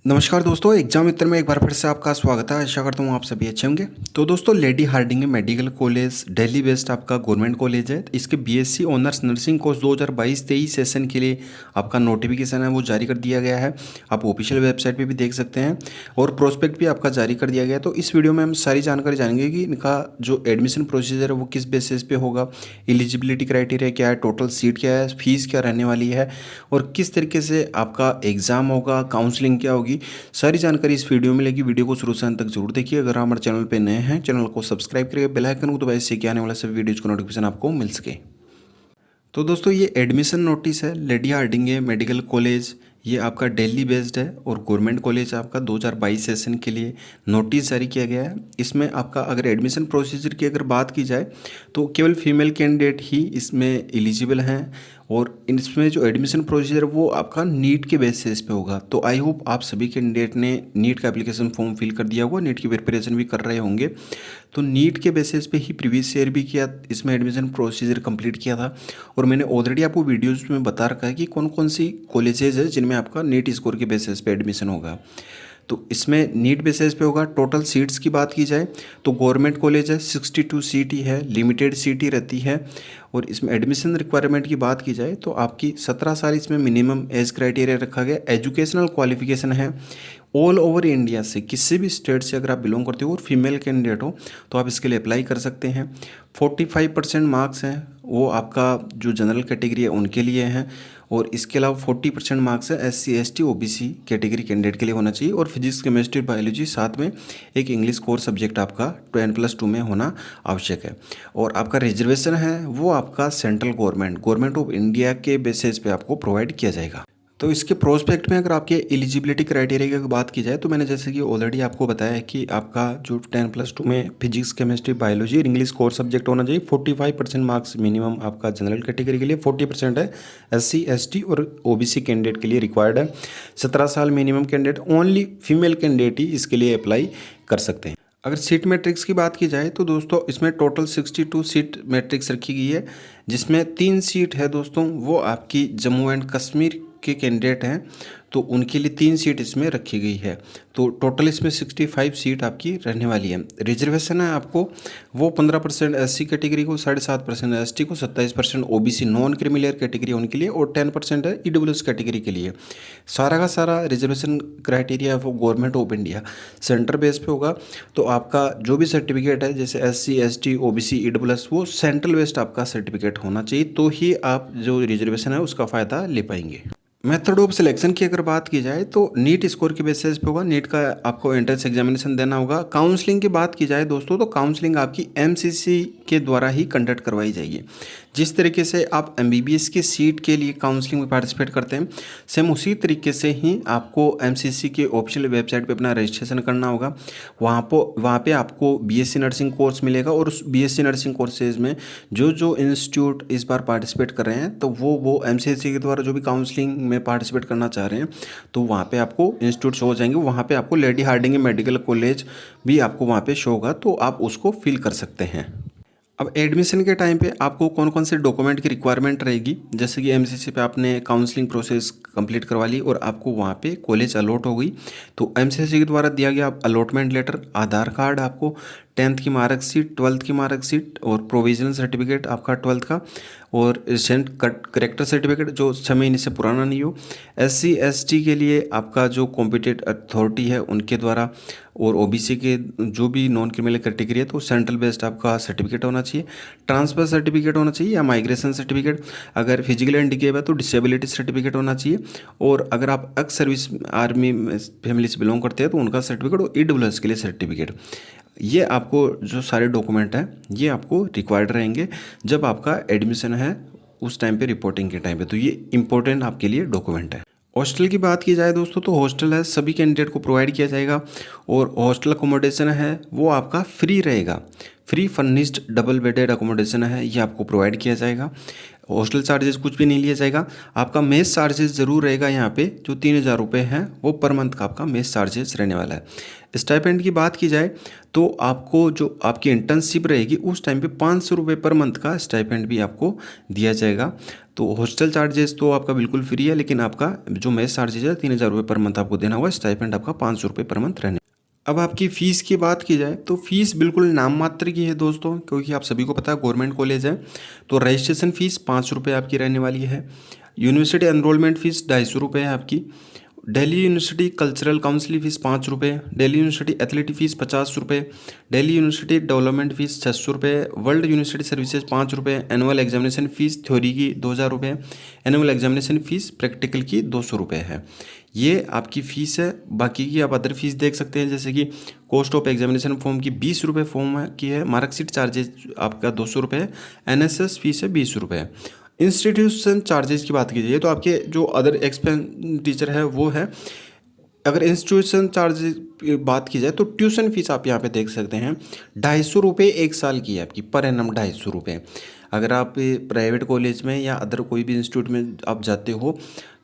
नमस्कार दोस्तों, एग्जाम मित्र में एक बार फिर से आपका स्वागत है। आशा करता हूँ आप सभी अच्छे होंगे। तो दोस्तों, Lady Hardinge Medical College Delhi based आपका गवर्नमेंट कॉलेज है। इसके BSc honours nursing course 2022-23 session के लिए आपका नोटिफिकेशन है वो जारी कर दिया गया है। आप ऑफिशियल वेबसाइट पे भी देख सकते हैं और प्रोस्पेक्ट भी आपका जारी कर दिया गया है। तो इस वीडियो में हम सारी जानकारी जानेंगे कि इनका जो एडमिशन प्रोसीजर है वो किस बेसिस पे होगा, एलिजिबिलिटी क्राइटेरिया क्या है, टोटल सीट क्या है, फीस क्या रहने वाली है और किस तरीके से आपका एग्ज़ाम होगा, काउंसलिंग क्या होगी, सारी जानकारी इस वीडियो में मिलेगी। वीडियो को शुरू से अंत तक जरूर देखिए। अगर हमारे चैनल पे नए हैं, चैनल को सब्सक्राइब करिए, बेल आइकन को दबाइए, इससे क्या आने वाला सभी वीडियोज़ का नोटिफिकेशन आपको मिल सके। तो दोस्तों, ये एडमिशन नोटिस है लेडी हार्डिंगे मेडिकल कॉलेज। ये आपका दिल्ली बेस्ड है और गवर्नमेंट कॉलेज आपका 2022 सेशन के लिए नोटिस जारी किया गया है। इसमें आपका अगर एडमिशन प्रोसीजर की अगर बात की जाए तो केवल फीमेल कैंडिडेट ही इसमें एलिजिबल हैं और इसमें जो एडमिशन प्रोसीजर वो आपका नीट के बेसिस पे होगा। तो आई होप आप सभी कैंडिडेट ने नीट का एप्लीकेशन फॉर्म फिल कर दिया होगा, नीट की प्रिपरेशन भी कर रहे होंगे। तो नीट के बेसिस पे ही प्रीवियस ईयर भी किया, इसमें एडमिशन प्रोसीजर कंप्लीट किया था और मैंने ऑलरेडी आपको वीडियोज़ में बता रखा है कि कौन कौन सी कॉलेजेज है जिनमें आपका नीट स्कोर के बेसिस पे एडमिशन होगा। तो इसमें नीट बेसिस पे होगा। टोटल सीट्स की बात की जाए तो गवर्नमेंट कॉलेज है, 62 सीट ही है, लिमिटेड सीट ही रहती है। और इसमें एडमिशन रिक्वायरमेंट की बात की जाए तो आपकी 17 साल इसमें मिनिमम एज क्राइटेरिया रखा गया। एजुकेशनल क्वालिफिकेशन है ऑल ओवर इंडिया से, किसी भी स्टेट से अगर आप बिलोंग करते हो और फीमेल कैंडिडेट हो तो आप इसके लिए अप्लाई कर सकते हैं। 45% मार्क्स हैं वो आपका जो जनरल कैटेगरी है उनके लिए हैं और इसके अलावा 40% मार्क्स है SC ST OBC category candidate के लिए होना चाहिए। और फिजिक्स केमिस्ट्री बायोलॉजी साथ में एक इंग्लिश कोर सब्जेक्ट आपका 10+2 में होना आवश्यक है। और आपका रिजर्वेशन है वो आपका सेंट्रल गवर्नमेंट ऑफ इंडिया के बेसिस पे आपको प्रोवाइड किया जाएगा। तो इसके प्रोस्पेक्ट में अगर आपके एलिजिबिलिटी क्राइटेरिया की बात की जाए तो मैंने जैसे कि ऑलरेडी आपको बताया है कि आपका जो 10+2 में physics chemistry biology English core subject होना चाहिए। 45% मार्क्स मिनिमम आपका जनरल कैटेगरी के लिए, 40% है SC ST और OBC कैंडिडेट के लिए रिक्वायर्ड है। 17 साल minimum candidate, only female candidate ही इसके लिए अप्लाई कर सकते हैं। अगर सीट मैट्रिक्स की बात की जाए तो दोस्तों इसमें टोटल 62 सीट मैट्रिक्स रखी गई है, जिसमें 3 सीट है दोस्तों वो आपकी जम्मू एंड कश्मीर के कैंडिडेट हैं तो उनके लिए 3 सीट इसमें रखी गई है। तो टोटल इसमें 65 सीट आपकी रहने वाली है। रिजर्वेशन है आपको वो 15% SC कैटेगरी को, 7.5% ST को, 27% OBC नॉन क्रीमी कैटेगरी उनके लिए और 10% है EWS कैटेगरी के लिए। सारा का सारा रिजर्वेशन क्राइटेरिया वो government of India centre base पे होगा। तो आपका जो भी सर्टिफिकेट है जैसे SC ST OBC EWS वो सेंट्रल बेस्ड आपका सर्टिफिकेट होना चाहिए, तो ही आप जो रिजर्वेशन है उसका फ़ायदा ले पाएंगे। मेथड ऑफ सिलेक्शन की अगर बात की जाए तो नीट स्कोर के बेसिस पे होगा। नीट का आपको एंट्रेंस एग्जामिनेशन देना होगा। काउंसलिंग की बात की जाए दोस्तों तो काउंसलिंग आपकी MCC के द्वारा ही कंडक्ट करवाई जाएगी। जिस तरीके से आप MBBS की सीट के लिए काउंसलिंग में पार्टिसिपेट करते हैं, सेम उसी तरीके से ही आपको MCC के ऑफिशियल वेबसाइट पे अपना रजिस्ट्रेशन करना होगा। वहाँ पे आपको BSc नर्सिंग कोर्स मिलेगा और उस BSc नर्सिंग कोर्सेज में जो इंस्टीट्यूट इस बार पार्टिसिपेट कर रहे हैं तो वो MCC के द्वारा जो भी काउंसलिंग में पार्टिसिपेट करना चाह रहे हैं तो वहाँ पे आपको इंस्टीट्यूट शो हो जाएंगे। वहाँ पे आपको लेडी हार्डिंगे मेडिकल कॉलेज भी आपको वहाँ पे शो होगा, तो आप उसको फिल कर सकते हैं। अब एडमिशन के टाइम पे आपको कौन कौन से डॉक्यूमेंट की रिक्वायरमेंट रहेगी, जैसे कि MCC पे आपने काउंसलिंग प्रोसेस कंप्लीट करवा ली और आपको वहाँ पे कॉलेज अलॉट हो गई तो MCC के द्वारा दिया गया अलॉटमेंट लेटर, आधार कार्ड, आपको 10th की मार्कशीट, 12th की मार्कशीट और प्रोविजनल सर्टिफिकेट आपका 12th का और रिसेंट करेक्टर सर्टिफिकेट जो 6 महीने से पुराना नहीं हो। SC ST के लिए आपका जो कॉम्पिटेंट अथॉरिटी है उनके द्वारा और OBC के जो भी नॉन क्रिमिनल कैटेगरी है तो सेंट्रल बेस्ड आपका सर्टिफिकेट होना चाहिए। ट्रांसफर सर्टिफिकेट होना चाहिए या माइग्रेशन सर्टिफिकेट। अगर फिजिकल हैंडीकैप है तो डिसेबिलिटी सर्टिफिकेट होना चाहिए। और अगर आप एक्स सर्विस आर्मी फैमिली से बिलोंग करते हैं तो उनका सर्टिफिकेट और EWS के लिए सर्टिफिकेट। ये आपको जो सारे डॉक्यूमेंट हैं ये आपको रिक्वायर्ड रहेंगे जब आपका एडमिशन है उस टाइम पे, रिपोर्टिंग के टाइम पे। तो ये इंपॉर्टेंट आपके लिए डॉक्यूमेंट है। हॉस्टल की बात की जाए दोस्तों तो हॉस्टल है सभी कैंडिडेट को प्रोवाइड किया जाएगा और हॉस्टल अकोमोडेशन है वो आपका फ्री रहेगा। Free furnished double bedded accommodation है ये आपको प्रोवाइड किया जाएगा। हॉस्टल चार्जेस कुछ भी नहीं लिया जाएगा। आपका मेस चार्जेस ज़रूर रहेगा यहाँ पे, जो 3,000 रुपये हैं वो पर मंथ का आपका मेस चार्जेस रहने वाला है। स्टाइपेंड की बात की जाए तो आपको जो आपकी इंटर्नशिप रहेगी उस टाइम पे 500 रुपये पर मंथ का स्टाइपेंड भी आपको दिया जाएगा। तो हॉस्टल चार्जेस तो आपका बिल्कुल फ्री है, लेकिन आपका जो मेस चार्जेस है 3,000 रुपये पर मंथ आपको देना होगा। स्टाइपेंड आपका 500 रुपये पर मंथ रहने। अब आपकी फ़ीस की बात की जाए तो फ़ीस बिल्कुल नाम मात्र की है दोस्तों, क्योंकि आप सभी को पता है गवर्नमेंट कॉलेज है। तो रजिस्ट्रेशन फ़ीस 5 रुपये आपकी रहने वाली है। यूनिवर्सिटी एनरोलमेंट फ़ीस 250 रुपये है आपकी। Delhi university cultural council fees 5 रुपये। दिल्ली यूनिवर्सिटी एथलेटिक फ़ीस 50 रुपये। दिल्ली यूनिवर्सिटी डेवलपमेंट फ़ीस 600 रुपये। वर्ल्ड यूनिवर्सिटी सर्विसेज 5 रुपये। एनुअल एग्जामिनेशन फ़ीस थ्योरी की 2,000 रुपये। एनुअल एग्जामिनेशन फ़ीस प्रैक्टिकल की 200 रुपये है। ये आपकी फ़ीस है। बाकी की आप अदर फीस देख सकते हैं, जैसे कि कॉस्ट ऑफ एग्जामिनेशन फॉर्म की 20 रुपये फॉर्म की है। मार्कशीट चार्जेज आपका 200 रुपये है। NSS फीस है 20 रुपये। इंस्टीट्यूशन चार्जेस की बात कीजिए तो आपके जो अदर एक्सपेंडिचर है वो है। अगर इंस्टीट्यूशन चार्जेस की बात की जाए तो ट्यूशन फीस आप यहाँ पे देख सकते हैं 250 रुपये 1 साल की है आपकी, पर एनम 250 रुपये। अगर आप प्राइवेट कॉलेज में या अदर कोई भी इंस्टीट्यूट में आप जाते हो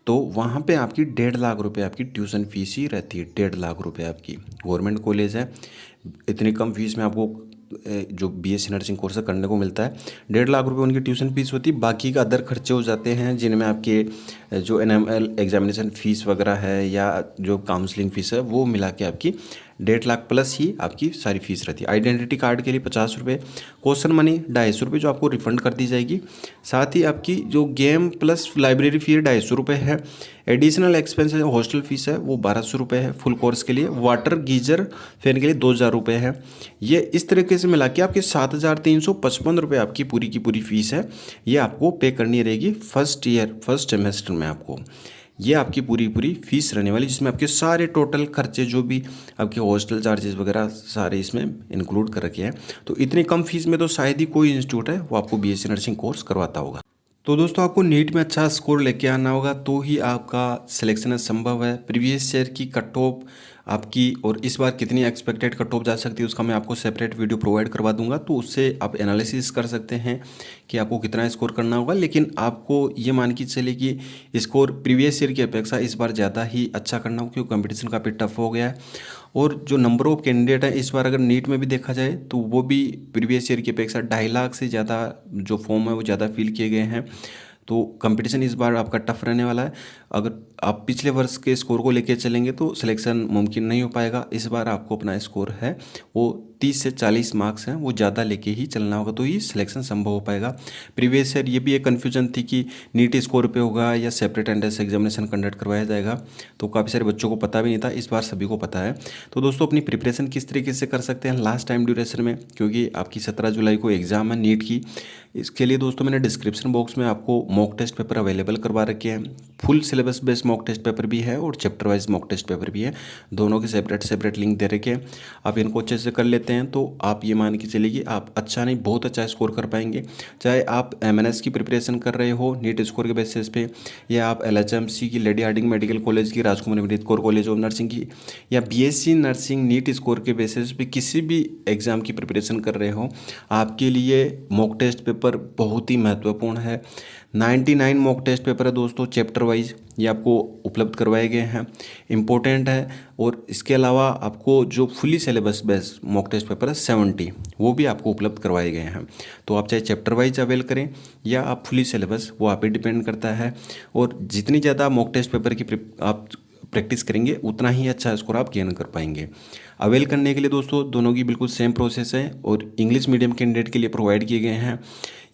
तो वहाँ पे आपकी 1.5 लाख रुपए आपकी ट्यूशन फीस ही रहती है। 1.5 लाख रुपए आपकी। गवर्नमेंट कॉलेज है, इतनी कम फीस में आपको जो BSc नर्सिंग कोर्स करने को मिलता है। 1.5 लाख रुपए उनकी ट्यूशन फीस होती है। बाकी का अदर खर्चे हो जाते हैं, जिनमें आपके जो NML एग्जामिनेशन फ़ीस वगैरह है या जो काउंसलिंग फ़ीस है वो मिला के आपकी 1.5 लाख प्लस ही आपकी सारी फीस रहती है। आइडेंटिटी कार्ड के लिए 50 रुपये। क्वेश्चन मनी 250 रुपये जो आपको रिफंड कर दी जाएगी। साथ ही आपकी जो गेम प्लस लाइब्रेरी फ़ी 250 रुपये है। एडिशनल एक्सपेंस हॉस्टल फीस है वो 1,200 रुपये है फुल कोर्स के लिए। वाटर गीजर फैन के लिए 2,000 रुपये है। ये इस तरीके से मिला के आपके 7,355 रुपये आपकी पूरी की पूरी फीस है। ये आपको पे करनी रहेगी फर्स्ट सेमेस्टर में आपको। ये आपकी पूरी पूरी फीस रहने वाली, जिसमें आपके सारे टोटल खर्चे जो भी आपके हॉस्टल चार्जेस वगैरह सारे इसमें इंक्लूड कर रखे हैं। तो इतनी कम फीस में तो शायद ही कोई इंस्टीट्यूट है वो आपको BSc नर्सिंग कोर्स करवाता होगा। तो दोस्तों आपको नीट में अच्छा स्कोर लेके आना होगा तो ही आपका सिलेक्शन संभव है। प्रीवियस ईयर की कट ऑफ आपकी और इस बार कितनी एक्सपेक्टेड कट ऑफ जा सकती है उसका मैं आपको सेपरेट वीडियो प्रोवाइड करवा दूंगा, तो उससे आप एनालिसिस कर सकते हैं कि आपको कितना स्कोर करना होगा। लेकिन आपको ये मान के चले कि स्कोर प्रीवियस ईयर की अपेक्षा इस बार ज़्यादा ही अच्छा करना होगा, क्योंकि कंपटीशन काफ़ी टफ हो गया है। और जो नंबर ऑफ कैंडिडेट है इस बार अगर नीट में भी देखा जाए तो वो भी प्रीवियस ईयर की अपेक्षा 2.5 लाख से ज़्यादा जो फॉर्म है वो ज़्यादा फिल किए गए हैं। तो कंपटीशन इस बार आपका टफ रहने वाला है। अगर आप पिछले वर्ष के स्कोर को लेकर चलेंगे तो सिलेक्शन मुमकिन नहीं हो पाएगा। इस बार आपको अपना स्कोर है वो 30 से 40 मार्क्स हैं वो ज़्यादा लेके ही चलना होगा, तो ही सिलेक्शन संभव हो पाएगा। प्रीवियस ईयर ये भी एक कन्फ्यूजन थी कि नीट स्कोर पे होगा या सेपरेट एंट्रेंस एग्जामिनेशन कंडक्ट करवाया जाएगा, तो काफ़ी सारे बच्चों को पता भी नहीं था। इस बार सभी को पता है। तो दोस्तों अपनी प्रिपरेशन किस तरीके से कर सकते हैं लास्ट टाइम ड्यूरेशन में, क्योंकि आपकी 17 जुलाई को एग्ज़ाम है नीट की। इसके लिए दोस्तों मैंने डिस्क्रिप्शन बॉक्स में आपको मॉक टेस्ट पेपर अवेलेबल करवा रखे हैं। Full syllabus based mock test paper भी है और chapter wise mock test paper भी है। दोनों के सेपरेट लिंक दे रखे हैं। आप इनको अच्छे से कर लेते हैं तो आप ये मान के चलिए कि आप अच्छा नहीं बहुत अच्छा स्कोर कर पाएंगे। चाहे आप MNS की प्रिपरेशन कर रहे हो नीट स्कोर के बेसिस पे, या आप LHMC की लेडी हार्डिंग मेडिकल कॉलेज की, राजकुमारी Amrit Kaur college of nursing की, या BSc नर्सिंग नीट स्कोर के बेसिस पे किसी भी एग्ज़ाम की प्रिपरेशन कर रहे हो, आपके लिए मॉक टेस्ट पेपर बहुत ही महत्वपूर्ण है। 99 मॉक टेस्ट पेपर है दोस्तों चैप्टर वाइज, ये आपको उपलब्ध करवाए गए हैं, इम्पोर्टेंट है। और इसके अलावा आपको जो fully syllabus based mock test paper है 70 वो भी आपको उपलब्ध करवाए गए हैं। तो आप चाहे चैप्टर वाइज अवेल करें या आप फुली सिलेबस, वो आप पे डिपेंड करता है। और जितनी ज़्यादा मॉक टेस्ट पेपर की आप प्रैक्टिस करेंगे उतना ही अच्छा स्कोर आप गेन कर पाएंगे। अवेल करने के लिए दोस्तों दोनों की बिल्कुल सेम प्रोसेस है और इंग्लिश मीडियम कैंडिडेट के लिए प्रोवाइड किए गए हैं।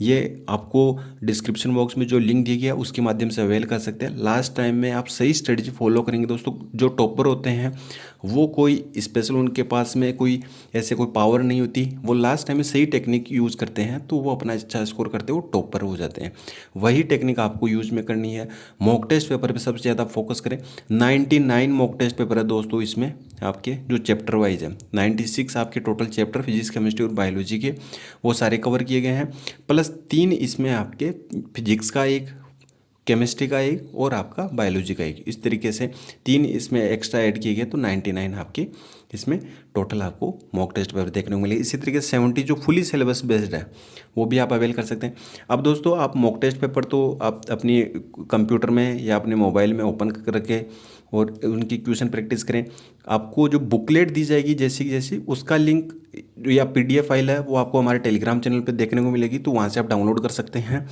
ये आपको डिस्क्रिप्शन बॉक्स में जो लिंक दिया गया उसके माध्यम से अवेल कर सकते हैं। लास्ट टाइम में आप सही स्ट्रेटजी फॉलो करेंगे दोस्तों, जो टॉपर होते हैं वो कोई स्पेशल उनके पास में कोई ऐसे कोई पावर नहीं होती, वो लास्ट टाइम में सही टेक्निक यूज़ करते हैं तो वो अपना अच्छा स्कोर करते हैं, वो टॉपर हो जाते हैं। वही टेक्निक आपको यूज में करनी है। मॉक टेस्ट पेपर पे सबसे ज़्यादा फोकस करें। 99 मॉक टेस्ट पेपर है दोस्तों इसमें आपके जो चैप्टर वाइज है। 96 आपके टोटल चैप्टर फिजिक्स केमिस्ट्री और बायोलॉजी के वो सारे कवर किए गए हैं, प्लस 3 इसमें आपके फिजिक्स का एक केमिस्ट्री का एक और आपका बायोलॉजी का एक, इस तरीके से 3 इसमें एक्स्ट्रा ऐड किए गए तो 99 आपके इसमें टोटल आपको मॉक टेस्ट पेपर देखने को मिलेगी। इसी तरीके से 70 जो फुली सिलेबस बेस्ड है वो भी आप अवेल कर सकते हैं। अब दोस्तों आप मॉक टेस्ट पेपर तो आप अपनी कंप्यूटर में या अपने मोबाइल में ओपन करके और उनकी क्वेश्चन प्रैक्टिस करें। आपको जो बुकलेट दी जाएगी जैसी जैसी उसका लिंक या PDF फाइल है वो आपको हमारे टेलीग्राम चैनल पे देखने को मिलेगी, तो वहाँ से आप डाउनलोड कर सकते हैं।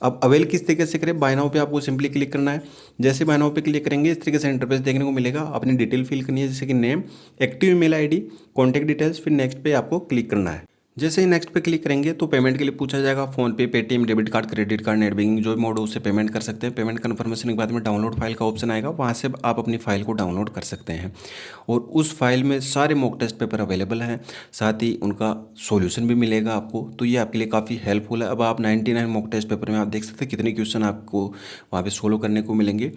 अब अवेल किस तरीके से करें, बाय नाउ पे आपको सिंपली क्लिक करना है। जैसे बाय नाउ पे क्लिक करेंगे इस तरीके से इंटरफेस देखने को मिलेगा। अपनी डिटेल फिल करनी है जैसे कि name, active email ID, contact details, फिर नेक्स्ट पे आपको क्लिक करना है। जैसे ही नेक्स्ट पे क्लिक करेंगे तो पेमेंट के लिए पूछा जाएगा। PhonePe, Paytm, debit card, credit card, net banking जो भी मोड हो उससे पेमेंट कर सकते हैं। पेमेंट कन्फर्मेशन के बाद में डाउनलोड फाइल का ऑप्शन आएगा, वहाँ से आप अपनी फाइल को डाउनलोड कर सकते हैं और उस फाइल में सारे मॉक टेस्ट पेपर अवेलेबल हैं, साथ ही उनका सॉल्यूशन भी मिलेगा आपको। तो ये आपके लिए काफ़ी हेल्पफुल है। अब आप 99 मॉक टेस्ट पेपर में आप देख सकते हैं कितने क्वेश्चन आपको वहाँ पे सोल्व करने को मिलेंगे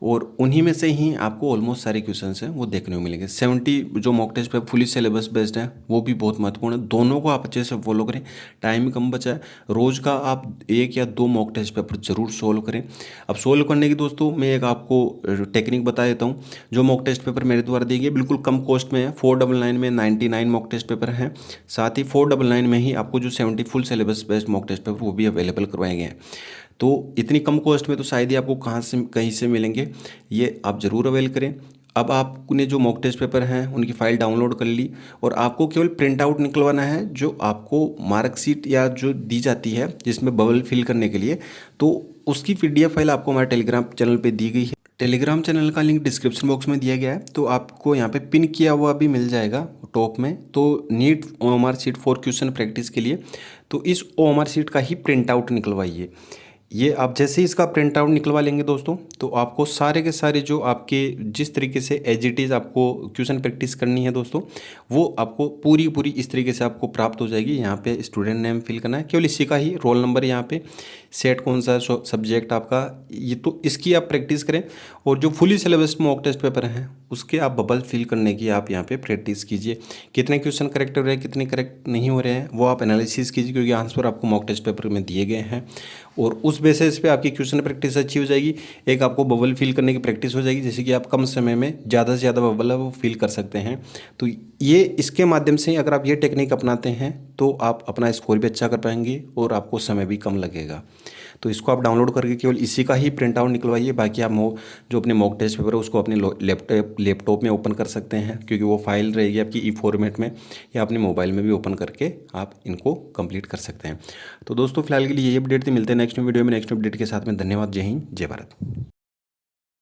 और उन्हीं में से ही आपको ऑलमोस्ट सारे क्वेश्चन हैं वो देखने को मिलेंगे। 70 जो mock test paper fully syllabus based है वो भी बहुत महत्वपूर्ण है। दोनों को आप अच्छे से फॉलो करें, टाइम कम बचा है। रोज़ का आप 1 या 2 मॉक टेस्ट पेपर जरूर सोल्व करें। अब सोल्व करने की दोस्तों मैं एक आपको टेक्निक बता देता हूँ। जो मॉक टेस्ट पेपर मेरे द्वारा दिए गए बिल्कुल कम कॉस्ट में है। 499 में 99 मॉक टेस्ट पेपर हैं, साथ ही 499 में ही आपको जो 70 full syllabus based mock test paper वो भी अवेलेबल करवाए गए हैं। तो इतनी कम कॉस्ट में तो शायद ही आपको कहीं से मिलेंगे, ये आप ज़रूर अवेल करें। अब आपने जो मॉक टेस्ट पेपर हैं उनकी फ़ाइल डाउनलोड कर ली और आपको केवल प्रिंट आउट निकलवाना है जो आपको मार्कशीट या जो दी जाती है जिसमें बबल फिल करने के लिए, तो उसकी PDF फाइल आपको हमारे टेलीग्राम चैनल पे दी गई है। टेलीग्राम चैनल का लिंक डिस्क्रिप्शन बॉक्स में दिया गया है, तो आपको यहाँ पे पिन किया हुआ भी मिल जाएगा टॉप में। तो NEET OMR sheet for question practice के लिए तो इस OMR शीट का ही प्रिंट आउट निकलवाइए। ये आप जैसे ही इसका प्रिंट आउट निकलवा लेंगे दोस्तों तो आपको सारे के सारे जो आपके जिस तरीके से एज इट इज़ आपको क्वेश्चन प्रैक्टिस करनी है दोस्तों वो आपको पूरी इस तरीके से आपको प्राप्त हो जाएगी। यहाँ पे स्टूडेंट नेम फिल करना है, केवल इसी का ही रोल नंबर, यहाँ पे सेट कौन सा सब्जेक्ट आपका, ये तो इसकी आप प्रैक्टिस करें। और जो fully syllabus mock test paper हैं उसके आप बबल फिल करने की आप यहाँ पे प्रैक्टिस कीजिए। कितने क्वेश्चन करेक्ट हो रहे हैं कितने करेक्ट नहीं हो रहे हैं वो आप एनालिसिस कीजिए, क्योंकि आंसर आपको मॉक टेस्ट पेपर में दिए गए हैं और उस बेसिस पे आपकी क्वेश्चन प्रैक्टिस अच्छी हो जाएगी। एक आपको बबल फिल करने की प्रैक्टिस हो जाएगी, जैसे कि आप कम समय में ज़्यादा से ज़्यादा बबल है वो फिल कर सकते हैं। तो ये इसके माध्यम से अगर आप ये टेक्निक अपनाते हैं तो आप अपना स्कोर भी अच्छा कर पाएंगे और आपको समय भी कम लगेगा। तो इसको आप डाउनलोड करके केवल इसी का ही प्रिंट आउट निकलवाइए। बाकी आप जो अपने मॉक टेस्ट पेपर है उसको अपने लैपटॉप में ओपन कर सकते हैं, क्योंकि वो फाइल रहेगी आपकी फॉर्मेट में, या अपने मोबाइल में भी ओपन करके आप इनको कंप्लीट कर सकते हैं। तो दोस्तों फिलहाल के लिए यही अपडेट थी, मिलते हैं नेक्स्ट वीडियो में नेक्स्ट अपडेट के साथ में। धन्यवाद, जय हिंद, जय भारत।